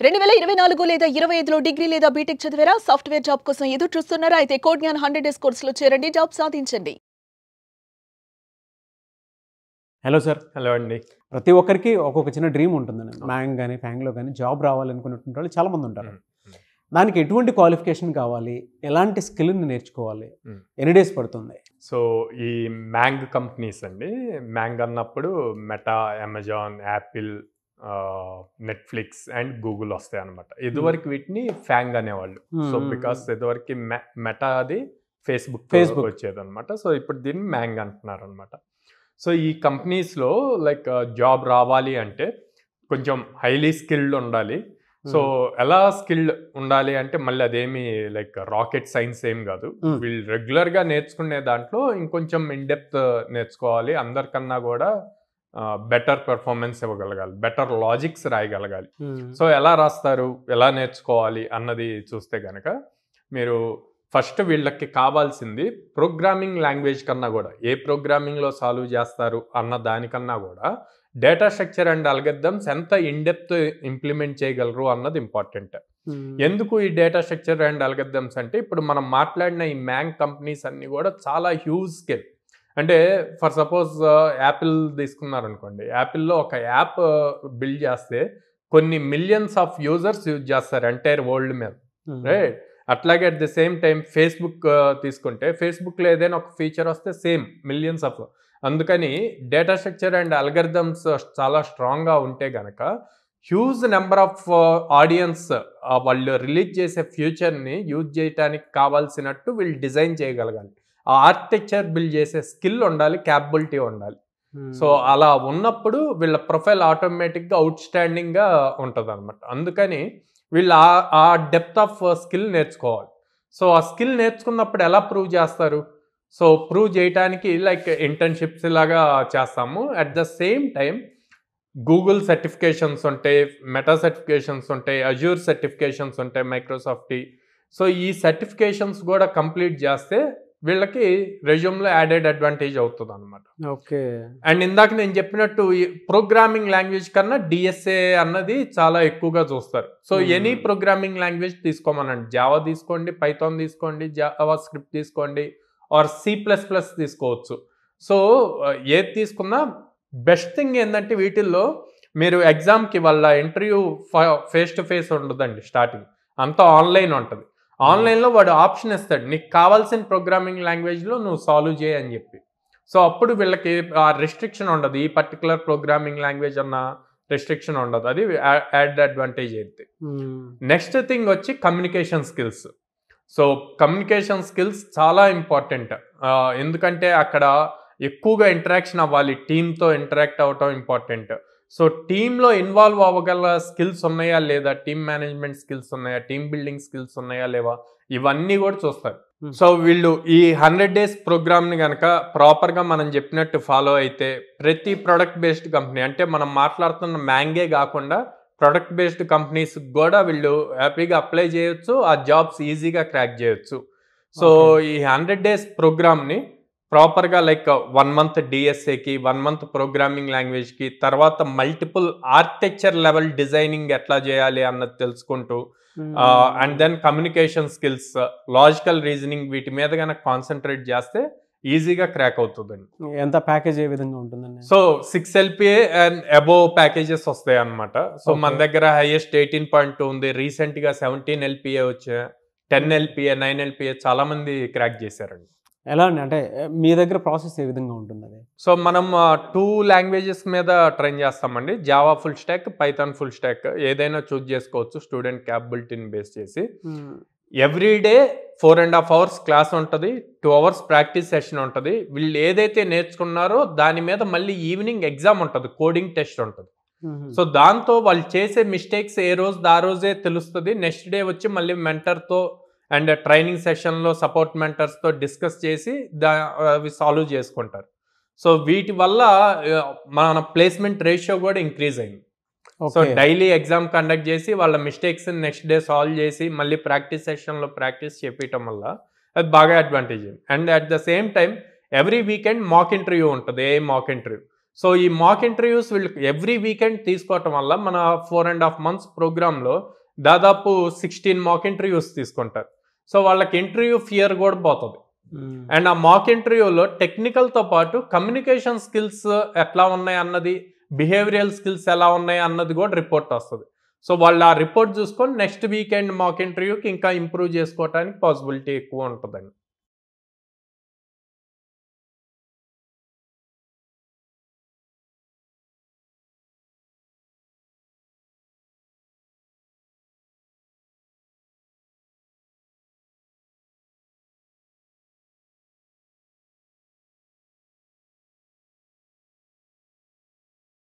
2024 లేదా 25లో డిగ్రీ లేదా బీటెక్ చదివారా? సాఫ్ట్‌వేర్ జాబ్ కోసం ఎదురు చూస్తున్నారా? అయితే కోడ్ జ్ఞాన్ 100 డేస్ కోర్సులో చేరండి, జాబ్ సాధించండి. Hello sir. హలో అండి. ప్రతి ఒక్కరికి ఒక్కొక్క చిన్న డ్రీమ్ ఉంటుందండి. మ్యాంగ్ కానీ ఫ్యాంగ్లో కానీ జాబ్ రావాలనుకున్నటువంటి వాళ్ళు చాలామంది ఉంటారు. దానికి ఎటువంటి క్వాలిఫికేషన్ కావాలి, ఎలాంటి స్కిల్ని నేర్చుకోవాలి, ఎన్ని డేస్ పడుతుంది? సో ఈ మ్యాంగ్ కంపెనీస్ అండి, మ్యాంగ్ అన్నప్పుడు meta, Amazon, Apple, Netflix and Google వస్తాయి అనమాట. ఇదివరకు వీటిని ఫ్యాంగ్ అనేవాళ్ళు. సో బికాస్ ఇదివరకు మెటా అది ఫేస్బుక్ వచ్చేది అనమాట. సో ఇప్పుడు దీన్ని మ్యాంగ్ అంటున్నారు అనమాట. సో ఈ కంపెనీస్లో లైక్ జాబ్ రావాలి అంటే కొంచెం హైలీ స్కిల్డ్ ఉండాలి. సో ఎలా స్కిల్డ్ ఉండాలి అంటే మళ్ళీ అదేమి లైక్ రాకెట్ సైన్స్ ఏం కాదు. వీళ్ళు రెగ్యులర్గా నేర్చుకునే దాంట్లో ఇంకొంచెం ఇన్డెప్త్ నేర్చుకోవాలి. అందరికన్నా కూడా బెటర్ పెర్ఫార్మెన్స్ ఇవ్వగలగాలి, బెటర్ లాజిక్స్ రాయగలగాలి. సో ఎలా రాస్తారు, ఎలా నేర్చుకోవాలి అన్నది చూస్తే కనుక మీరు ఫస్ట్ వీళ్ళకి కావాల్సింది ప్రోగ్రామింగ్ లాంగ్వేజ్ కన్నా కూడా, ఏ ప్రోగ్రామింగ్లో సాల్వ్ చేస్తారు అన్న దానికన్నా కూడా డేటా స్ట్రక్చర్ అండ్ అల్గరిథమ్స్ ఎంత ఇన్డెప్త్ ఇంప్లిమెంట్ చేయగలరు అన్నది ఇంపార్టెంట్. ఎందుకు ఈ డేటా స్ట్రక్చర్ అండ్ అల్గరిథమ్స్ అంటే ఇప్పుడు మనం మాట్లాడిన ఈ మ్యాంగ్ కంపెనీస్ అన్నీ కూడా చాలా హ్యూజ్ స్కేల్. అంటే ఫర్ సపోజ్ యాపిల్ తీసుకున్నారనుకోండి, యాపిల్లో ఒక యాప్ బిల్డ్ చేస్తే కొన్ని మిలియన్స్ ఆఫ్ యూజర్స్ యూజ్ చేస్తారు ఎంటైర్ వరల్డ్ మీద, రైట్? అట్లాగే at the same time Facebook తీసుకుంటే ఫేస్బుక్లో ఏదైనా ఒక ఫీచర్ వస్తే సేమ్ మిలియన్స్ ఆఫ్. అందుకని డేటా స్ట్రక్చర్ అండ్ అల్గరిథమ్స్ చాలా స్ట్రాంగ్గా ఉంటే కనుక హ్యూజ్ నెంబర్ ఆఫ్ ఆడియన్స్ వాళ్ళు రిలీజ్ చేసే ఫ్యూచర్ని యూజ్ చేయడానికి కావాల్సినట్టు వీళ్ళు డిజైన్ చేయగలగాలి. ఆ ఆర్కిటెక్చర్ బిల్డ్ చేసే స్కిల్ ఉండాలి, క్యాపబిలిటీ ఉండాలి. సో అలా ఉన్నప్పుడు వీళ్ళ ప్రొఫైల్ ఆటోమేటిక్గా అవుట్ స్టాండింగ్గా ఉంటుంది అనమాట. అందుకని వీళ్ళు ఆ డెప్త్ ఆఫ్ స్కిల్ నేర్చుకోవాలి. సో ఆ స్కిల్ నేర్చుకున్నప్పుడు ఎలా ప్రూవ్ చేస్తారు? సో ప్రూవ్ చేయడానికి లైక్ ఇంటర్న్షిప్స్ లాగా చేస్తాము. At the same time Google certifications ఉంటాయి, మెటా సర్టిఫికేషన్స్ ఉంటాయి, అజూర్ సర్టిఫికేషన్స్ ఉంటాయి మైక్రోసాఫ్ట్. సో ఈ సర్టిఫికేషన్స్ కూడా కంప్లీట్ చేస్తే వీళ్ళకి రెజ్యూమ్లో యాడెడ్ అడ్వాంటేజ్ అవుతుంది అనమాట. ఓకే. అండ్ ఇందాక నేను చెప్పినట్టు ఈ ప్రోగ్రామింగ్ లాంగ్వేజ్ కన్నా డిఎస్ఏ అన్నది చాలా ఎక్కువగా చూస్తారు. సో ఎనీ ప్రోగ్రామింగ్ లాంగ్వేజ్ తీసుకోమనండి, జావా తీసుకోండి, పైథాన్ తీసుకోండి, జావా స్క్రిప్ట్ తీసుకోండి, ఆర్ C++ తీసుకోవచ్చు. సో ఏది తీసుకున్నా బెస్ట్ థింగ్ ఏంటంటే వీటిల్లో మీరు ఎగ్జామ్కి వాళ్ళ ఇంటర్వ్యూ ఫేస్ టు ఫేస్ ఉండదండి, స్టార్టింగ్ అంతా ఆన్లైన్ ఉంటుంది. ఆన్లైన్లో వాడు ఆప్షన్ ఇస్తాడు, నీకు కావాల్సిన ప్రోగ్రామింగ్ లాంగ్వేజ్లో నువ్వు సాల్వ్ చేయి అని చెప్పి. సో అప్పుడు వీళ్ళకి ఆ రెస్ట్రిక్షన్ ఉండదు, ఈ పర్టికులర్ ప్రోగ్రామింగ్ లాంగ్వేజ్ అన్న రెస్ట్రిక్షన్ ఉండదు. అది యాడ్ అడ్వాంటేజ్ అయితే. నెక్స్ట్ థింగ్ వచ్చి communication skills. So communication skills చాలా ఇంపార్టెంట్. ఎందుకంటే అక్కడ ఎక్కువగా ఇంటరాక్షన్ అవ్వాలి, టీంతో ఇంటరాక్ట్ అవ్వటం ఇంపార్టెంట్. సో టీంలో ఇన్వాల్వ్ అవ్వగల స్కిల్స్ ఉన్నాయా లేదా, టీమ్ మేనేజ్మెంట్ స్కిల్స్ ఉన్నాయా, టీమ్ బిల్డింగ్ స్కిల్స్ ఉన్నాయా లేవా, ఇవన్నీ కూడా చూస్తారు. సో వీళ్ళు ఈ 100 డేస్ ప్రోగ్రామ్ని కనుక ప్రాపర్గా మనం చెప్పినట్టు ఫాలో అయితే ప్రతి ప్రొడక్ట్ బేస్డ్ కంపెనీ, అంటే మనం మాట్లాడుతున్న మ్యాంగే కాకుండా ప్రొడక్ట్ బేస్డ్ కంపెనీస్ కూడా వీళ్ళు హ్యాపీగా అప్లై చేయొచ్చు, ఆ జాబ్స్ ఈజీగా క్రాక్ చేయొచ్చు. సో ఈ 100 డేస్ ప్రోగ్రామ్ని ప్రాపర్గా లైక్ 1 మంత్ డిఎస్ఏకి, 1 మంత్ ప్రోగ్రామింగ్ లాంగ్వేజ్కి, తర్వాత మల్టిపుల్ ఆర్కిటెక్చర్ లెవెల్ డిజైనింగ్ ఎట్లా చేయాలి అన్నది తెలుసుకుంటూ, and then communication skills, logical reasoning, వీటి మీద కనుక కాన్సన్ట్రేట్ చేస్తే ఈజీగా క్రాక్ అవుతుందండి. ఎంత ప్యాకేజ్ ఏ విధంగా ఉంటుందండి? So 6 LPA and above packages వస్తాయి అనమాట. సో మన దగ్గర హైయెస్ట్ 18.2 ఉంది, రీసెంట్గా 17 LPA వచ్చా, 10 LPA, 9 LPA చాలా మంది క్రాక్ చేశారండి. ఎలా అండి, అంటే మీ దగ్గర ప్రాసెస్ ఏ విధంగా ఉంటుంది అది? సో మనం 2 లాంగ్వేజెస్ మీద ట్రైన్ చేస్తామండి, Java full stock, Python full stock, ఏదైనా చూస్ చేసుకోవచ్చు స్టూడెంట్ క్యాపబిలిటీని బేస్ చేసి. ఎవ్రీ డే 4.5 hours క్లాస్ ఉంటుంది, 2 hours ప్రాక్టీస్ సెషన్ ఉంటుంది. వీళ్ళు ఏదైతే నేర్చుకున్నారో దాని మీద మళ్ళీ ఈవినింగ్ ఎగ్జామ్ ఉంటుంది, కోడింగ్ టెస్ట్ ఉంటుంది. సో దాంతో వాళ్ళు చేసే మిస్టేక్స్ ఏ రోజు ఆ రోజే తెలుస్తుంది. నెక్స్ట్ డే వచ్చి మళ్ళీ మెంటర్తో అండ్ ట్రైనింగ్ సెషన్లో సపోర్ట్ మెంటర్స్తో డిస్కస్ చేసి అవి సాల్వ్ చేసుకుంటారు. సో వీటి వల్ల మన ప్లేస్మెంట్ రేషియో కూడా ఇంక్రీజ్ అయింది. సో డైలీ ఎగ్జామ్ కండక్ట్ చేసి వాళ్ళ మిస్టేక్స్ నెక్స్ట్ డే సాల్వ్ చేసి మళ్ళీ ప్రాక్టీస్ సెషన్లో ప్రాక్టీస్ చేపించడం వల్ల అది బాగా అడ్వాంటేజ్ అయింది. And at the same time every weekend mock interview ఉంటుంది, ఏ మాక్ ఇంటర్వ్యూ. సో ఈ మాక్ ఇంటర్వ్యూస్ వీళ్ళు ఎవ్రీ వీకెండ్ తీసుకోవటం వల్ల మన 4.5 months ప్రోగ్రాంలో దాదాపు 16 మాక్ ఇంటర్వ్యూస్ తీసుకుంటారు. సో వాళ్ళకి ఇంటర్వ్యూ ఫియర్ కూడా పోతుంది. అండ్ ఆ మాక్ ఇంటర్వ్యూలో టెక్నికల్తో పాటు కమ్యూనికేషన్ స్కిల్స్ ఎట్లా ఉన్నాయి అన్నది, బిహేవియరల్ స్కిల్స్ ఎలా ఉన్నాయి అన్నది కూడా రిపోర్ట్ వస్తుంది. సో వాళ్ళు ఆ రిపోర్ట్ చూసుకొని నెక్స్ట్ వీకెండ్ మాక్ ఇంటర్వ్యూకి ఇంకా ఇంప్రూవ్ చేసుకోవడానికి పాసిబిలిటీ ఎక్కువ ఉంటుందండి.